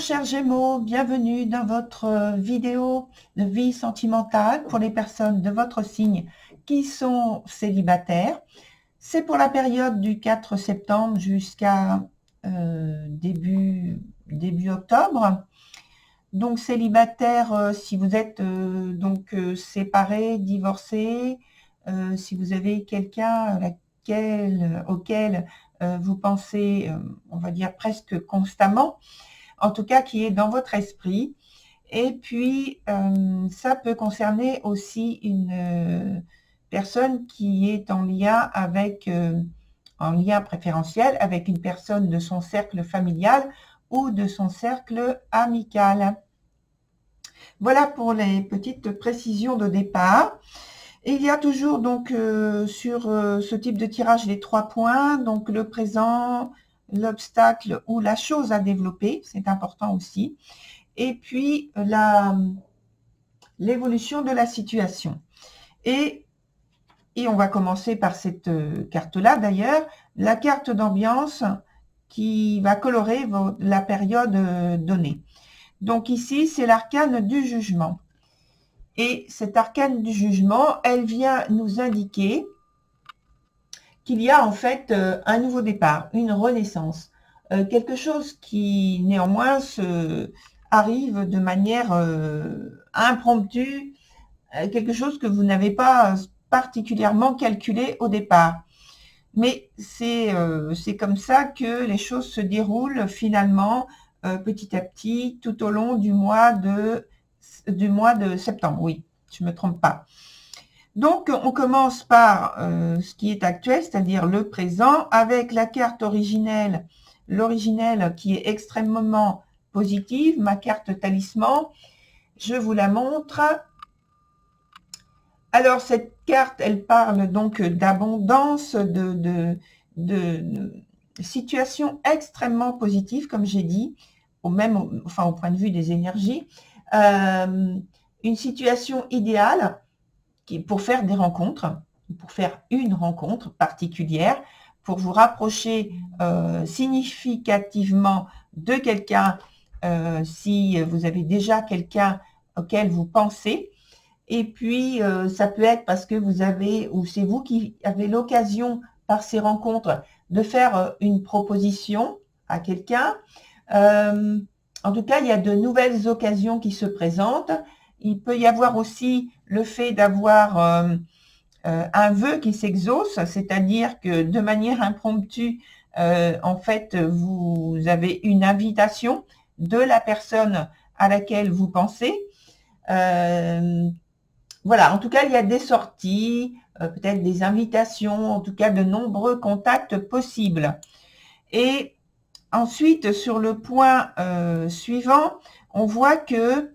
chers Gémeaux, bienvenue dans votre vidéo de vie sentimentale pour les personnes de votre signe qui sont célibataires. C'est pour la période du 4 septembre jusqu'à début octobre. Donc célibataire, si vous êtes séparés, divorcés, si vous avez quelqu'un auquel vous pensez, on va dire presque constamment, en tout cas qui est dans votre esprit. Et puis, ça peut concerner aussi une personne qui est en lien en lien préférentiel avec une personne de son cercle familial ou de son cercle amical. Voilà pour les petites précisions de départ. Et il y a toujours donc sur ce type de tirage les 3 points, donc le présent, l'obstacle ou la chose à développer, c'est important aussi. Et puis l'évolution de la situation. Et on va commencer par cette carte-là d'ailleurs, la carte d'ambiance qui va colorer la période donnée. Donc ici, c'est l'arcane du jugement. Et cette arcane du jugement, elle vient nous indiquer qu'il y a en fait un nouveau départ, une renaissance. Quelque chose qui néanmoins arrive de manière impromptue, quelque chose que vous n'avez pas particulièrement calculé au départ. Mais c'est comme ça que les choses se déroulent finalement petit à petit tout au long du mois de septembre. Oui, je ne me trompe pas. Donc, on commence par ce qui est actuel, c'est-à-dire le présent, avec la carte originelle, l'originelle qui est extrêmement positive, ma carte talisman. Je vous la montre. Alors, cette carte, elle parle donc d'abondance, de situations extrêmement positives, comme j'ai dit, au point de vue des énergies. Une situation idéale pour faire des rencontres, pour faire une rencontre particulière, pour vous rapprocher significativement de quelqu'un, si vous avez déjà quelqu'un auquel vous pensez. Et puis, ça peut être parce que vous avez, ou c'est vous qui avez l'occasion par ces rencontres de faire une proposition à quelqu'un. En tout cas, il y a de nouvelles occasions qui se présentent. Il peut y avoir aussi le fait d'avoir un vœu qui s'exauce, c'est-à-dire que de manière impromptue, en fait, vous avez une invitation de la personne à laquelle vous pensez. Voilà, en tout cas, il y a des sorties, peut-être des invitations, en tout cas de nombreux contacts possibles. Et ensuite, sur le point suivant, on voit que,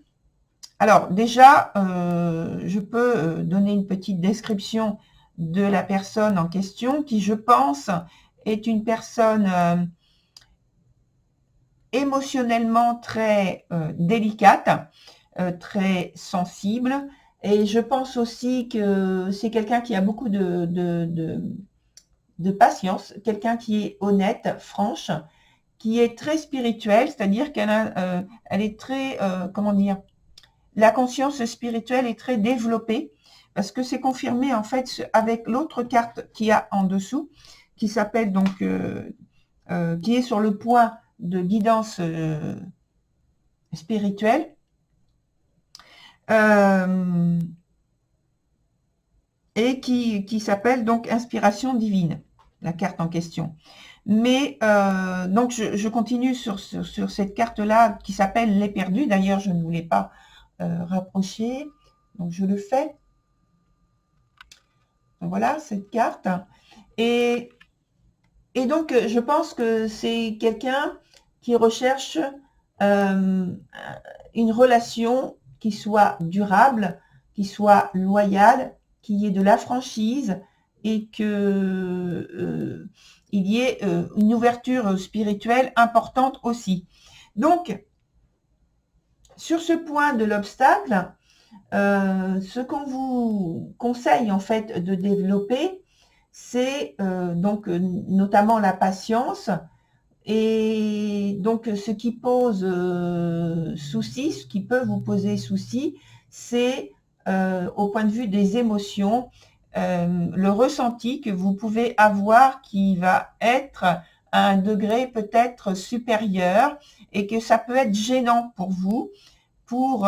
alors déjà, je peux donner une petite description de la personne en question qui, je pense, est une personne émotionnellement très délicate, très sensible. Et je pense aussi que c'est quelqu'un qui a beaucoup de patience, quelqu'un qui est honnête, franche, qui est très spirituelle, c'est-à-dire elle est très, comment dire, la conscience spirituelle est très développée, parce que c'est confirmé en fait avec l'autre carte qu'il y a en dessous, qui s'appelle donc, qui est sur le point de guidance spirituelle. Et qui s'appelle donc Inspiration divine, la carte en question. Mais donc je continue sur cette carte-là qui s'appelle Les Perdus. D'ailleurs, je ne voulais pas rapprocher, donc je le fais. Voilà cette carte. Et donc, je pense que c'est quelqu'un qui recherche une relation qui soit durable, qui soit loyale, qu'il y ait de la franchise et que il y ait une ouverture spirituelle importante aussi. Donc, sur ce point de l'obstacle, ce qu'on vous conseille en fait de développer, c'est donc notamment la patience, Et donc, ce qui pose souci, ce qui peut vous poser souci, c'est au point de vue des émotions, le ressenti que vous pouvez avoir qui va être à un degré peut-être supérieur et que ça peut être gênant pour vous pour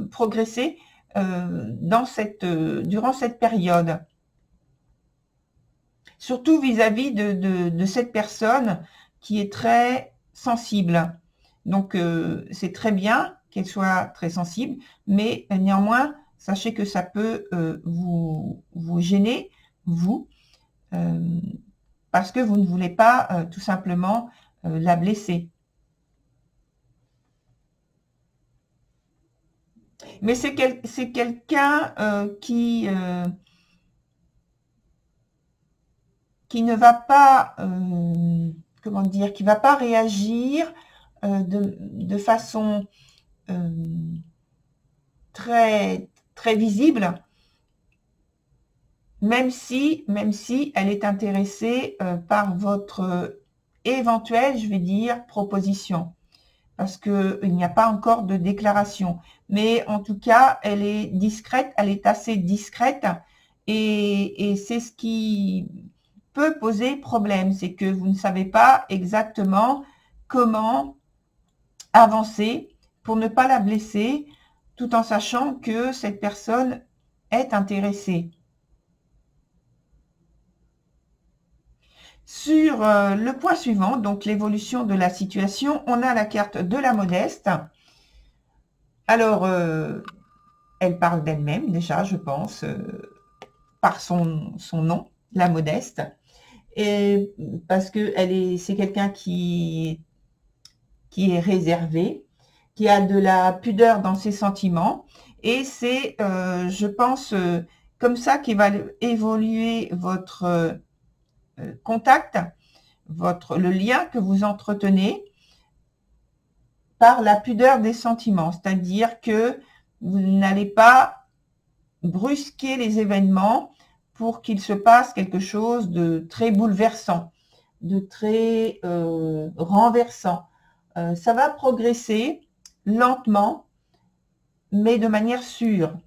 progresser durant cette période. Surtout vis-à-vis de cette personne qui est très sensible. Donc, c'est très bien qu'elle soit très sensible, mais néanmoins, sachez que ça peut vous gêner, vous, parce que vous ne voulez pas tout simplement la blesser. Mais c'est quelqu'un qui ne va pas, comment dire, qui va pas réagir de façon très, très visible, même si elle est intéressée par votre éventuelle, je vais dire, proposition. Parce qu'il n'y a pas encore de déclaration. Mais en tout cas, elle est discrète, elle est assez discrète, et c'est ce qui peut poser problème, c'est que vous ne savez pas exactement comment avancer pour ne pas la blesser, tout en sachant que cette personne est intéressée. Sur le point suivant, donc l'évolution de la situation, on a la carte de la modeste. Alors, elle parle d'elle-même déjà, je pense, par son nom, la modeste. Et parce que c'est quelqu'un qui est réservé, qui a de la pudeur dans ses sentiments. Et c'est, je pense, comme ça qu'il va évoluer votre contact, le lien que vous entretenez par la pudeur des sentiments. C'est-à-dire que vous n'allez pas brusquer les événements pour qu'il se passe quelque chose de très bouleversant, de très renversant. Ça va progresser lentement, mais de manière sûre,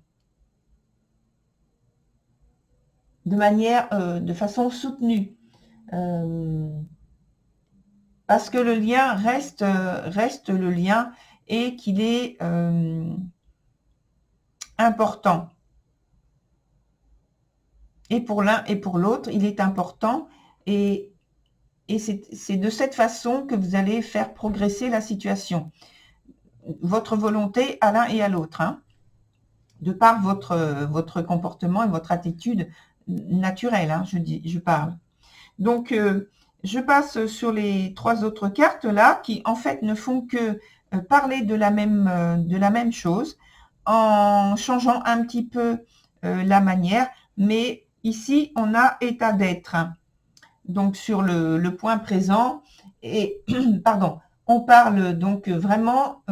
de façon soutenue, parce que le lien reste le lien et qu'il est important. Et pour l'un et pour l'autre, il est important, et c'est de cette façon que vous allez faire progresser la situation. Votre volonté à l'un et à l'autre, hein, de par votre comportement et votre attitude naturelle, hein, je parle. Donc, je passe sur les 3 autres cartes là, qui en fait ne font que parler de la même chose, en changeant un petit peu la manière, mais ici, on a état d'être. Donc, sur le point présent, et pardon, on parle donc vraiment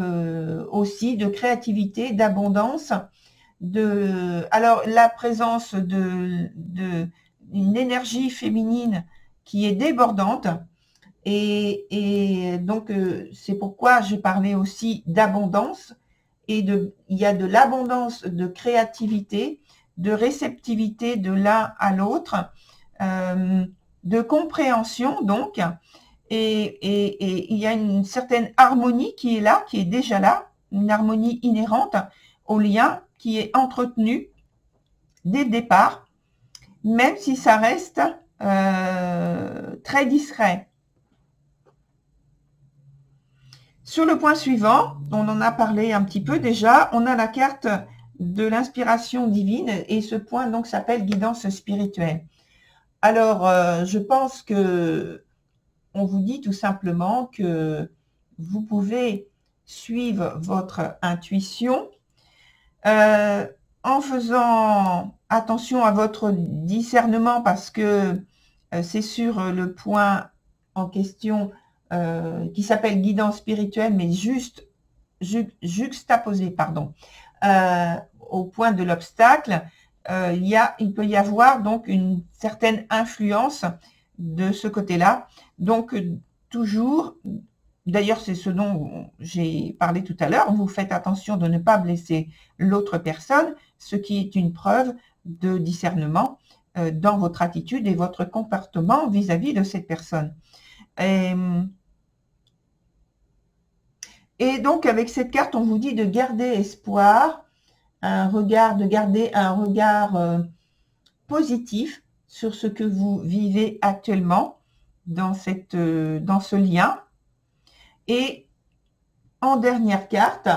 aussi de créativité, d'abondance, alors la présence d'une énergie féminine qui est débordante, et donc c'est pourquoi j'ai parlé aussi d'abondance, et il y a de l'abondance de créativité, de réceptivité de l'un à l'autre, de compréhension donc, et il y a une certaine harmonie qui est là, qui est déjà là, une harmonie inhérente au lien qui est entretenu dès le départ, même si ça reste très discret. Sur le point suivant, on en a parlé un petit peu déjà, on a la carte de l'inspiration divine, et ce point donc s'appelle guidance spirituelle. Alors, je pense que on vous dit tout simplement que vous pouvez suivre votre intuition en faisant attention à votre discernement, parce que c'est sur le point en question qui s'appelle guidance spirituelle, mais juste juxtaposé, pardon, au point de l'obstacle, il peut y avoir donc une certaine influence de ce côté-là. Donc, toujours, d'ailleurs, c'est ce dont j'ai parlé tout à l'heure, vous faites attention de ne pas blesser l'autre personne, ce qui est une preuve de discernement dans votre attitude et votre comportement vis-à-vis de cette personne. Et donc, avec cette carte, on vous dit de garder espoir, de garder un regard positif sur ce que vous vivez actuellement dans ce lien. Et en dernière carte,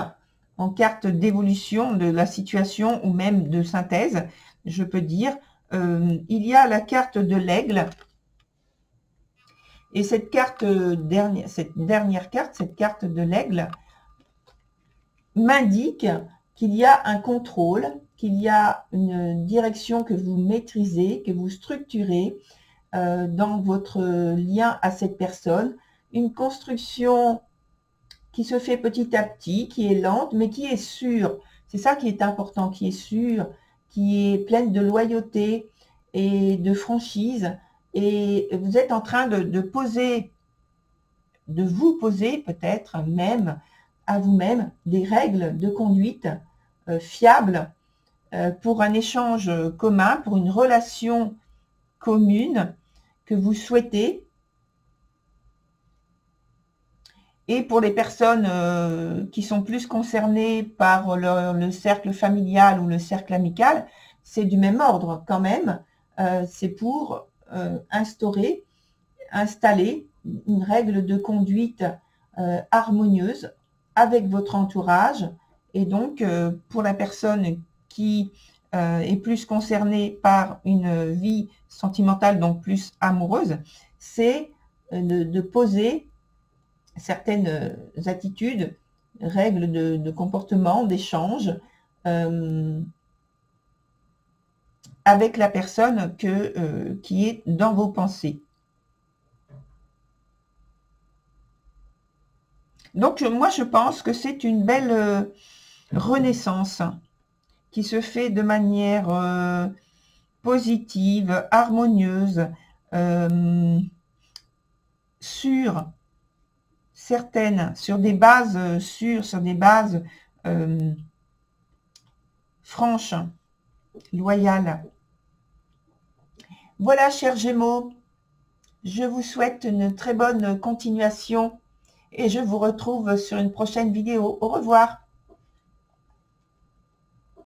en carte d'évolution de la situation ou même de synthèse, je peux dire, il y a la carte de l'aigle. Et cette dernière carte, cette carte de l'aigle, m'indique qu'il y a un contrôle, qu'il y a une direction que vous maîtrisez, que vous structurez dans votre lien à cette personne, une construction qui se fait petit à petit, qui est lente, mais qui est sûre. C'est ça qui est important, qui est sûre, qui est pleine de loyauté et de franchise. Et vous êtes en train de vous poser peut-être même à vous-même des règles de conduite fiables pour un échange commun, pour une relation commune que vous souhaitez. Et pour les personnes qui sont plus concernées par le cercle familial ou le cercle amical, c'est du même ordre quand même. C'est pour installer une règle de conduite harmonieuse avec votre entourage. Et donc, pour la personne qui est plus concernée par une vie sentimentale, donc plus amoureuse, c'est de poser certaines attitudes, règles de comportement, d'échange avec la personne qui est dans vos pensées. Donc, moi, je pense que c'est une belle renaissance qui se fait de manière positive, harmonieuse, sur des bases sûres, sur des bases franches, loyales. Voilà, chers Gémeaux, je vous souhaite une très bonne continuation et je vous retrouve sur une prochaine vidéo. Au revoir.